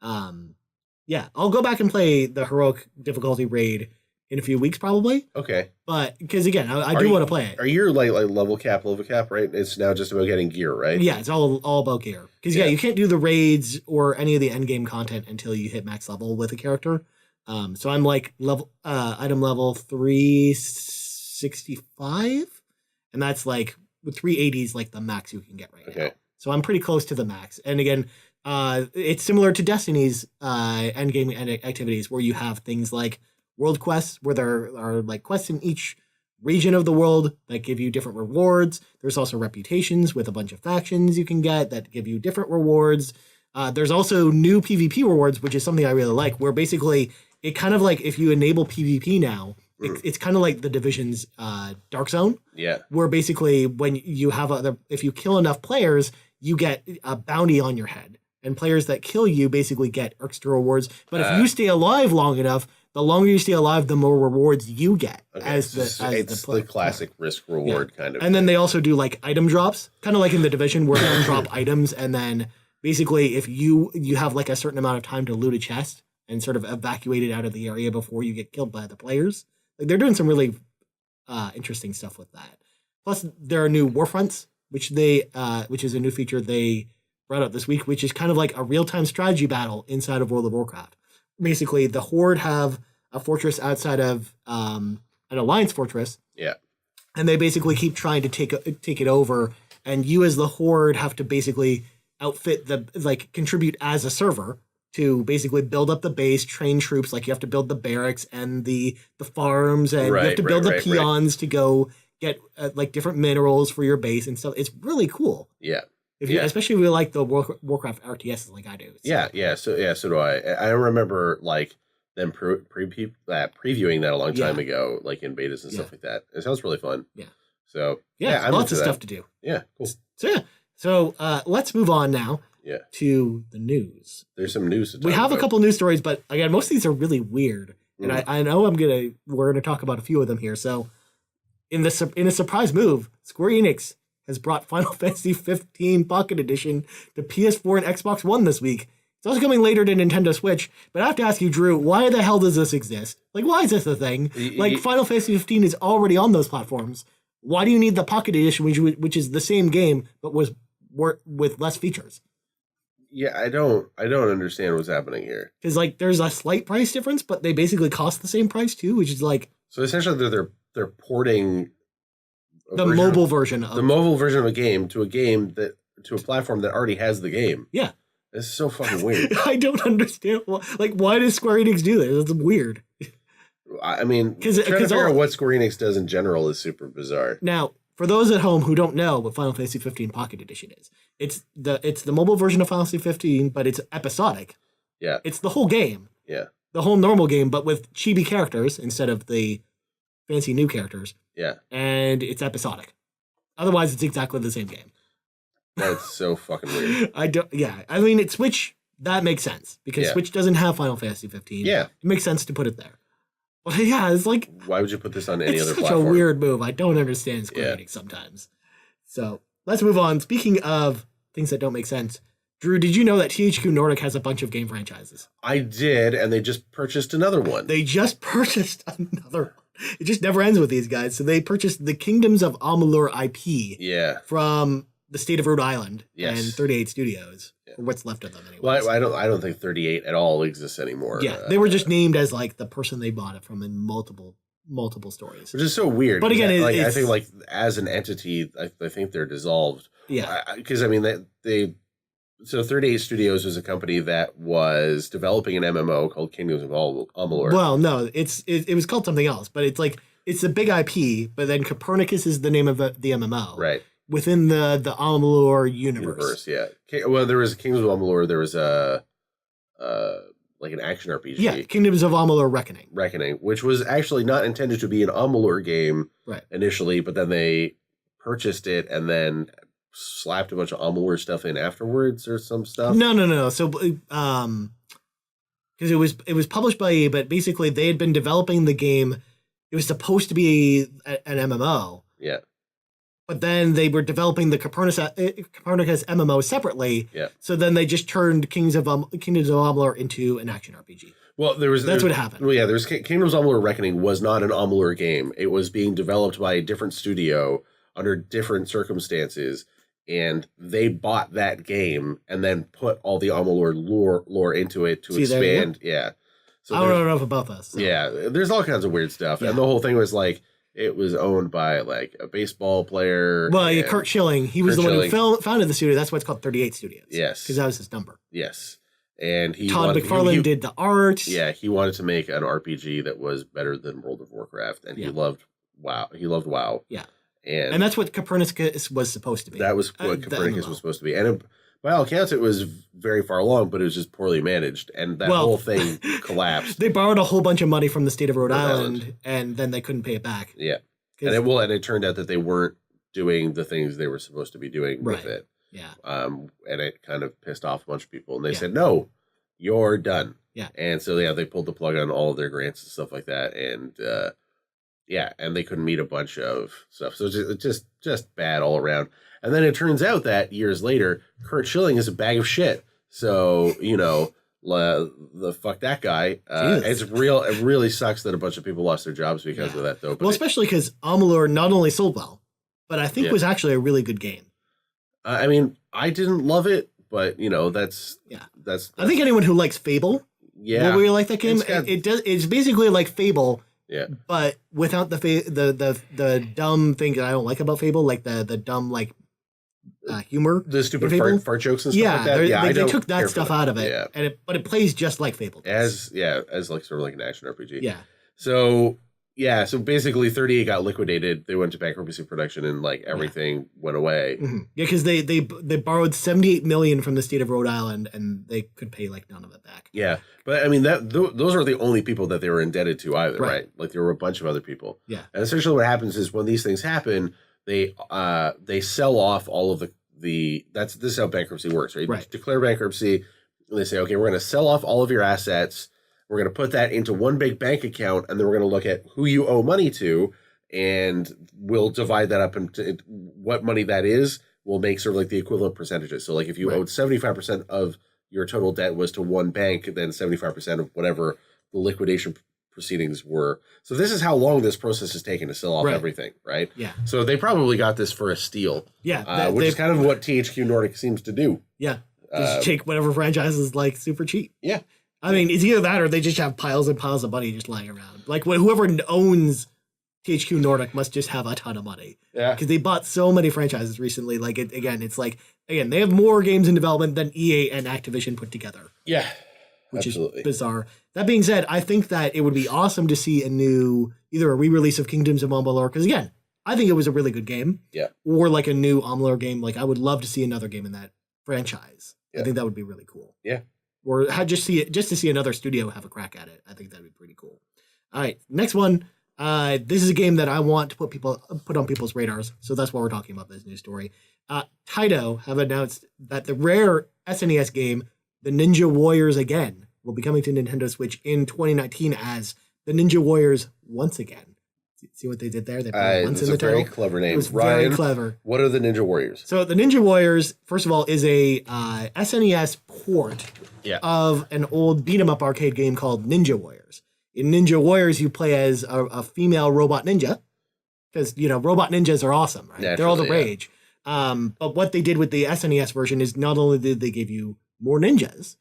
yeah. I'll go back and play the Heroic difficulty raid in a few weeks, probably. Okay. But because again, I do want to play it. Are you like level cap, right? It's now just about getting gear, right? Yeah, it's all about gear. Because you can't do the raids or any of the end game content until you hit max level with a character. So I'm like item level 365, and that's like 380 is like the max you can get right now. So I'm pretty close to the max. And again, it's similar to Destiny's end game activities where you have things like world quests, where there are like quests in each region of the world that give you different rewards. There's also reputations with a bunch of factions you can get that give you different rewards. There's also new PvP rewards, which is something I really like, where basically it kind of like if you enable PvP now, it's kind of like the Division's Dark Zone. Yeah. Where basically when you have if you kill enough players, you get a bounty on your head. And players that kill you basically get extra rewards. But if you stay alive long enough, the longer you stay alive, the more rewards you get it's the classic risk reward kind of. And then they also do like item drops, kind of like in the Division, where they drop items, and then basically if you have like a certain amount of time to loot a chest and sort of evacuate it out of the area before you get killed by the players. Like they're doing some really interesting stuff with that. Plus, there are new warfronts, which is a new feature they brought out this week, which is kind of like a real-time strategy battle inside of World of Warcraft. Basically, the Horde have a fortress outside of an Alliance fortress. Yeah. And they basically keep trying to take it over, and you as the Horde have to basically contribute as a server to basically build up the base, train troops. Like you have to build the barracks and the farms, and you have to build the peons to go get like different minerals for your base and stuff. It's really cool. Yeah. Especially if you like the Warcraft RTS like I do. So. So do I. I remember like them previewing that a long time ago, like in betas and stuff like that. It sounds really fun. Yeah. So lots of stuff to do. Yeah, cool. So let's move on now. Yeah. To the news. There's some news to talk We have about. a couple news stories, but again, most of these are really weird, and I know we're gonna talk about a few of them here. So in a surprise move, Square Enix has brought Final Fantasy 15 Pocket Edition to PS4 and Xbox One this week. It's also coming later to Nintendo Switch, but I have to ask you, Drew, why the hell does this exist? Like, why is this a thing? Like, Final Fantasy 15 is already on those platforms. Why do you need the Pocket Edition, which is the same game, but with less features? Yeah, I don't understand what's happening here. Because, like, there's a slight price difference, but they basically cost the same price, too, which is like... So, essentially, they're porting... The mobile version of a game to a platform that already has the game. Yeah. It's so fucking weird. I don't understand. Why does Square Enix do this? It's weird. I mean, trying to figure out what Square Enix does in general is super bizarre. Now, for those at home who don't know what Final Fantasy 15 Pocket Edition is, it's the mobile version of Final Fantasy 15, but it's episodic. Yeah. It's the whole game. Yeah. The whole normal game, but with chibi characters instead of the fancy new characters. Yeah. And it's episodic. Otherwise, it's exactly the same game. That's so fucking weird. I mean, it's Switch, that makes sense. Because Switch doesn't have Final Fantasy 15. Yeah. It makes sense to put it there. But yeah, it's like... Why would you put this on any other platform? It's such a weird move. I don't understand Square Enix sometimes. So, let's move on. Speaking of things that don't make sense, Drew, did you know that THQ Nordic has a bunch of game franchises? I did, and they just purchased another one. They just purchased another one. It just never ends with these guys. So they purchased the Kingdoms of Amalur IP from the state of Rhode Island and 38 Studios, or what's left of them anyway. Well, I don't think 38 at all exists anymore. Yeah, they were just named as like the person they bought it from in multiple stories, which is so weird. But again, I think like as an entity, I think they're dissolved. Yeah, because I mean they. So 38 Studios was a company that was developing an MMO called Kingdoms of Amalur. Well, no, it was called something else, but it's a big IP, but then Copernicus is the name of the MMO. Right. Within the Amalur universe. Yeah. Well, there was Kingdoms of Amalur, there was a like an action RPG. Yeah, Kingdoms of Amalur Reckoning, which was actually not intended to be an Amalur game initially, but then they purchased it and then slapped a bunch of Amalur stuff in afterwards or some stuff. No. So, because it was published by EA, but basically they had been developing the game. It was supposed to be an MMO. Yeah. But then they were developing the Copernicus MMO separately. Yeah. So then they just turned Kingdoms of Amalur into an action RPG. Well, that's what happened. Well, yeah, there's Kingdoms of Amalur Reckoning was not an Amalur game. It was being developed by a different studio under different circumstances. And they bought that game and then put all the Amalur lore into it to expand. Yeah. So I don't know enough about this. So. Yeah. There's all kinds of weird stuff. Yeah. And the whole thing was like, it was owned by like a baseball player. Well, yeah, Kurt Schilling. He was the one who founded the studio. That's why it's called 38 Studios. Yes. Because that was his number. Yes. And Todd McFarlane did the art. Yeah. He wanted to make an RPG that was better than World of Warcraft. And he loved WoW. Yeah. And that's what Copernicus was supposed to be. That was what Copernicus was supposed to be. And by all accounts, it was very far along, but it was just poorly managed. And that whole thing collapsed. They borrowed a whole bunch of money from the state of Rhode Island, and then they couldn't pay it back. Yeah. And it turned out that they weren't doing the things they were supposed to be doing with it. Yeah. And it kind of pissed off a bunch of people. And they said, no, you're done. Yeah. And so, they pulled the plug on all of their grants and stuff like that. And, and they couldn't meet a bunch of stuff. So it's just bad all around. And then it turns out that years later, Kurt Schilling is a bag of shit. So, the fuck that guy. It really sucks that a bunch of people lost their jobs because of that, though. Well, especially because Amalur not only sold well, but I think was actually a really good game. I mean, I didn't love it, but that's. I think anyone who likes Fable, will really like that game. It's basically like Fable. Yeah, but without the dumb thing that I don't like about Fable, like the dumb humor, the stupid fart jokes and stuff like that. They took that stuff out of it, but it plays just like Fable does. as like sort of like an action RPG. Yeah. So basically 38 got liquidated. They went to bankruptcy production and like everything went away. Mm-hmm. Yeah, because they borrowed $78 million from the state of Rhode Island and they could pay like none of it back. Yeah, but I mean those are the only people that they were indebted to either, right? Like there were a bunch of other people. Yeah, and essentially what happens is when these things happen, they sell off all of this is how bankruptcy works, right? You declare bankruptcy and they say, okay, we're going to sell off all of your assets. We're going to put that into one big bank account, and then we're going to look at who you owe money to, and we'll divide that up into what money that is. We'll make sort of like the equivalent percentages. So like if you owed 75% of your total debt was to one bank, then 75% of whatever the liquidation proceedings were. So this is how long this process has taken to sell off everything, right? Yeah. So they probably got this for a steal. Yeah. Which is kind of what THQ Nordic seems to do. Yeah. Just take whatever franchise is like super cheap. Yeah. I mean, it's either that or they just have piles and piles of money just lying around. Like whoever owns THQ Nordic must just have a ton of money. Yeah. Because they bought so many franchises recently. Like they have more games in development than EA and Activision put together. Yeah. Which is bizarre. That being said, I think that it would be awesome to see either a re-release of Kingdoms of Amalur, because again, I think it was a really good game. Yeah. Or like a new Amalur game. Like I would love to see another game in that franchise. Yeah. I think that would be really cool. Yeah. Or just to see another studio have a crack at it. I think that'd be pretty cool. All right, next one. This is a game that I want to put on people's radars, so that's why we're talking about this news story. Taito have announced that the rare SNES game, The Ninja Warriors Again, will be coming to Nintendo Switch in 2019 as The Ninja Warriors Once Again. See what they did there? They put once It's in a the very title. clever name. It was Ryan, very clever. what are the Ninja Warriors? So the Ninja Warriors, first of all, is a SNES port of an old beat 'em up arcade game called Ninja Warriors. In Ninja Warriors, you play as a female robot ninja because robot ninjas are awesome, right? Naturally, they're all the rage. But what they did with the SNES version is not only did they give you more ninjas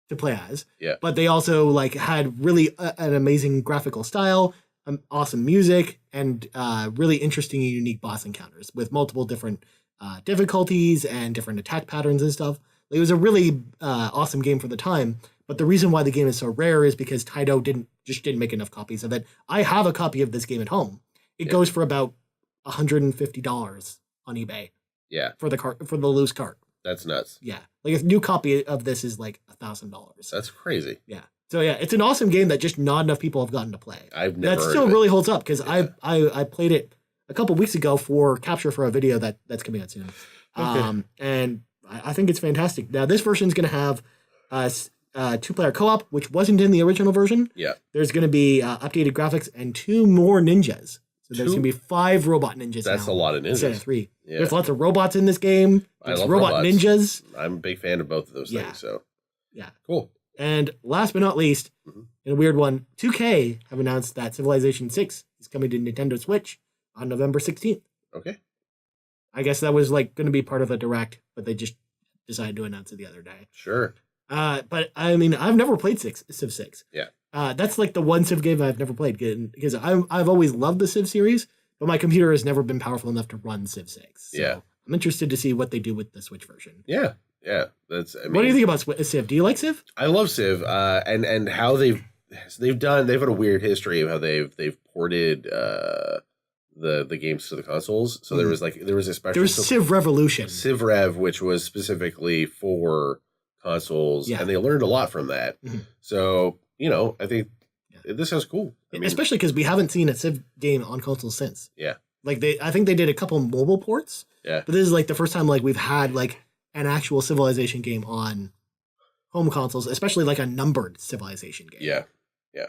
to play as, but they also had really an amazing graphical style, awesome music, and really interesting and unique boss encounters with multiple different difficulties and different attack patterns and stuff. It was a really awesome game for the time. But the reason why the game is so rare is because Taito didn't make enough copies of it. I have a copy of this game at home. It goes for about $150 on eBay. Yeah. For the loose cart. That's nuts. Yeah. A new copy of this is $1,000. That's crazy. Yeah. So yeah, it's an awesome game that just not enough people have gotten to play. I've never That heard still of it. really holds up because I played it a couple weeks ago for capture for a video that's coming out soon. Okay. And I think it's fantastic. Now this version is going to have 2-player co-op, which wasn't in the original version. Yeah. There's going to be updated graphics and 2 more ninjas. So there's going to be 5 robot ninjas. That's now a lot of ninjas. Instead of 3. Yeah. There's lots of robots in this game. I There's love robot robots. ninjas. I'm a big fan of both of those things. So yeah. Cool. And last but not least, in a weird one, 2K have announced that Civilization 6 is coming to Nintendo Switch on November 16th. Okay. I guess that was going to be part of a direct, but they just decided to announce it the other day. Sure. But I mean, I've never played Civ 6. Yeah. That's the one Civ game I've never played because I've always loved the Civ series, but my computer has never been powerful enough to run Civ 6. So Yeah. I'm interested to see what they do with the Switch version. Yeah. Yeah. What do you think about Civ? Do you like Civ? I love Civ, and how they've had a weird history of how they've ported the games to the consoles. So there was a special. There was Civ Revolution, Civ Rev, which was specifically for consoles, and they learned a lot from that. Mm-hmm. So I think this sounds cool. Especially because we haven't seen a Civ game on consoles since. Yeah, I think they did a couple mobile ports. Yeah, but this is the first time we've had an actual Civilization game on home consoles, especially a numbered Civilization game. Yeah, yeah.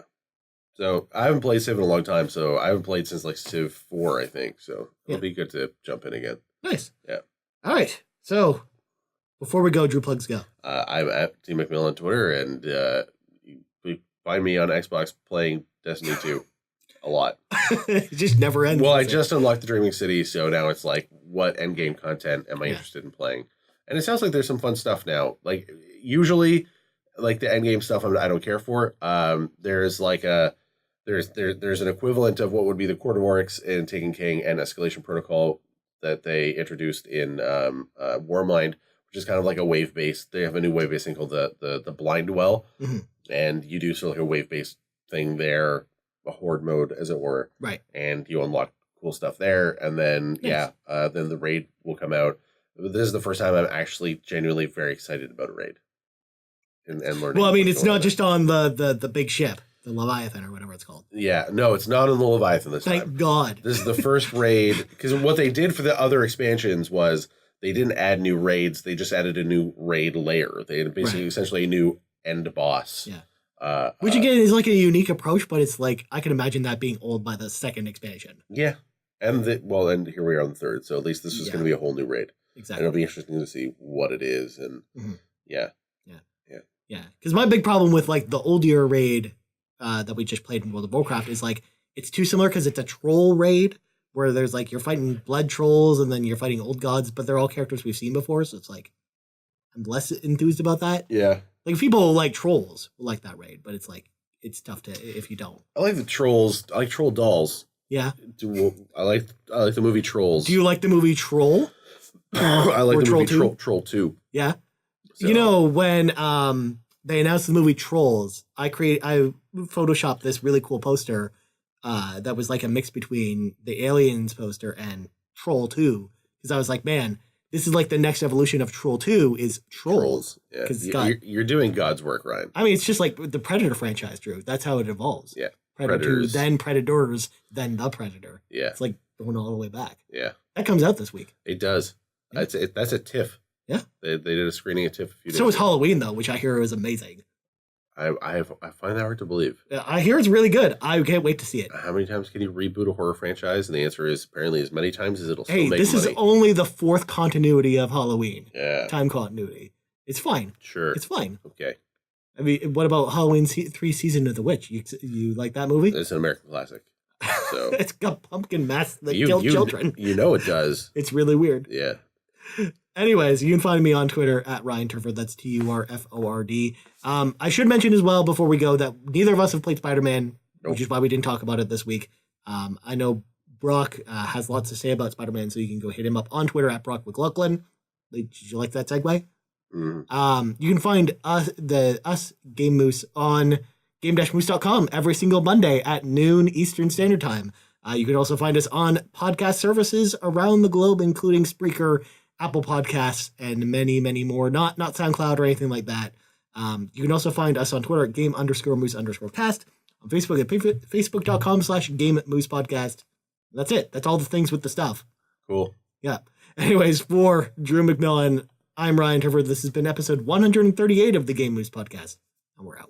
So I haven't played Civ in a long time, so I haven't played since Civ 4, I think. So it'll be good to jump in again. Nice. Yeah. All right. So before we go, Drew Plugs go. I'm at T McMillan on Twitter, and you find me on Xbox playing Destiny 2 a lot. It just never ends. Well, I just unlocked the Dreaming City, so now it's what endgame content am I interested in playing? And it sounds like there's some fun stuff now. Usually, the endgame stuff I don't care for. There's there's an equivalent of what would be the Court of Oryx in Taken King and Escalation Protocol that they introduced in Warmind, which is kind of like a wave based. They have a new wave based thing called the Blind Well, and you do sort of a wave based thing there, a horde mode as it were, right? And you unlock cool stuff there, and then then the raid will come out. This is the first time I'm actually genuinely very excited about a raid and learning. Well, I mean, it's not just on the big ship, the Leviathan or whatever it's called. Yeah, no, it's not on the Leviathan this time. Thank God. This is the first raid, because what they did for the other expansions was they didn't add new raids, they just added a new raid layer. They had basically essentially a new end boss. Yeah. Which again is a unique approach, but it's I can imagine that being old by the second expansion. Yeah. And and here we are on the third, so at least this is going to be a whole new raid. Exactly. And it'll be interesting to see what it is, and yeah. Because my big problem with the old year raid that we just played in World of Warcraft is it's too similar because it's a troll raid where there's you're fighting blood trolls and then you're fighting old gods, but they're all characters we've seen before, so it's I'm less enthused about that. Yeah. People like trolls will like that raid, but it's it's tough to if you don't. I like the trolls. I like troll dolls. Yeah. I like the movie Trolls. Do you like the movie Troll? I like the movie 2? Troll 2. Yeah. So. When they announced the movie Trolls, I photoshopped this really cool poster that was a mix between the Aliens poster and Troll 2, because I was man, this is the next evolution of Troll 2 is Trolls. Yeah. You're doing God's work, Ryan. I mean, it's just the Predator franchise, Drew. That's how it evolves. Yeah. Predator 2, then Predators, then the Predator. Yeah. It's going all the way back. Yeah. That comes out this week. It does. Yeah. That's a TIFF. Yeah. They did a screening at TIFF a few days So ago. is Halloween, though, which I hear is amazing. I find that hard to believe. I hear it's really good. I can't wait to see it. How many times can you reboot a horror franchise? And the answer is apparently as many times as it'll still Hey, make this money. is only the 4th continuity of Halloween. Yeah. Time continuity. It's fine. Sure. It's fine. Okay. I mean, what about Halloween 3 Season of the Witch? You like that movie? It's an American classic. So It's got pumpkin masks that kill children. You know it does. It's really weird. Yeah. Anyways, you can find me on Twitter at Ryan Turford. That's TURFORD. I should mention as well before we go that neither of us have played Spider-Man, which is why we didn't talk about it this week. I know Brock has lots to say about Spider-Man, so you can go hit him up on Twitter at Brock McLaughlin. Did you like that segue? Mm. You can find us Game Moose on game-moose.com every single Monday at noon Eastern Standard Time. You can also find us on podcast services around the globe, including Spreaker, Apple Podcasts, and many, many more. Not SoundCloud or anything like that. You can also find us on Twitter at game_moose_cast, on Facebook at facebook.com/game-moose-podcast. That's it. That's all the things with the stuff. Cool. Yeah. Anyways, for Drew McMillan, I'm Ryan Turford. This has been episode 138 of the Game Moose Podcast, and we're out.